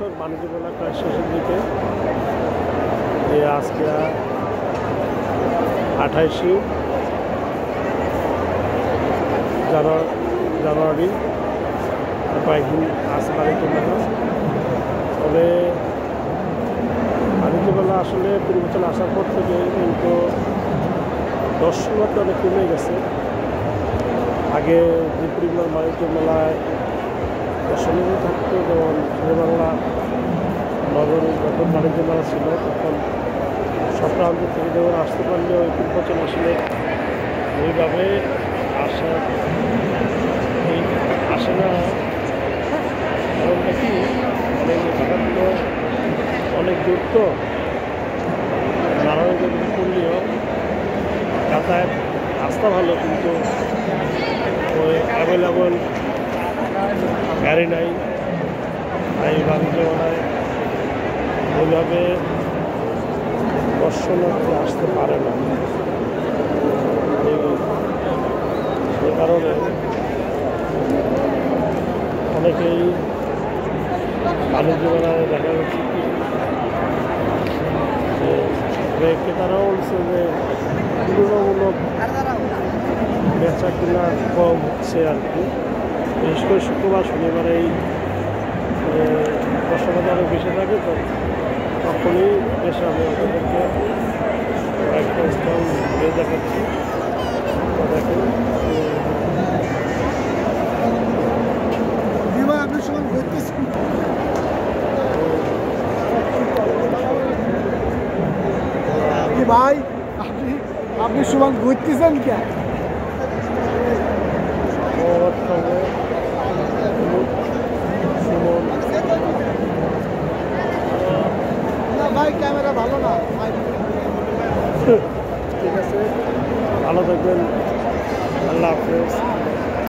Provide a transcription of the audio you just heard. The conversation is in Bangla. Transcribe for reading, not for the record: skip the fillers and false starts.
দর্শক, বাণিজ্য মেলা প্রায় শেষের দিকে। আজকে 28 জানুয়ারি, কয়েকদিন আজ বাণিজ্য মেলা। তবে বাণিজ্য মেলা আসলে পূর্বাচল আসার পর থেকে কিন্তু দর্শনার্থী অনেক কমে গেছে। আগে যে পরিমাণ বাণিজ্য মেলায় দর্শনার্থী থাকতো, যেমন শেরেবাংলা নগরী যখন বাণিজ্য মেলা ছিল তখন সব প্রান্ত থেকে যেমন আসতে পারলেও এই পূর্বাচল আসলে ওইভাবে আসে না। কারণটা কি, মানে অনেক দূর তো, নারায়ণগঞ্জ করলেও যাতায়াত রাস্তা ভালো, কিন্তু ওই অ্যাভেলেবল গাড়ি নাই। তাই বাণিজ্য মেলায় ওইভাবে দর্শনার্থী আসতে পারে না। সে কারণে অনেকেই বাণিজ্য মেলায় দেখা যাচ্ছে কি যে ক্রেতারাও বলছে যে তুলনামূলক বেচা কিনা কম হচ্ছে আর কি। বিশেষ করে শুক্রবার শনিবার এই দর্শকতা অনেক বেশি থাকে, তো তখনই বেশ আমি ওদেরকে একটা স্টল ঘুরে দেখাচ্ছি। দেখেন ভাই, আপনি সুমান ঘুরতেছেন কে? ভাই ক্যামেরা ভালো না। ঠিক আছে, ভালো থাকবেন, আল্লাহ হাফেজ।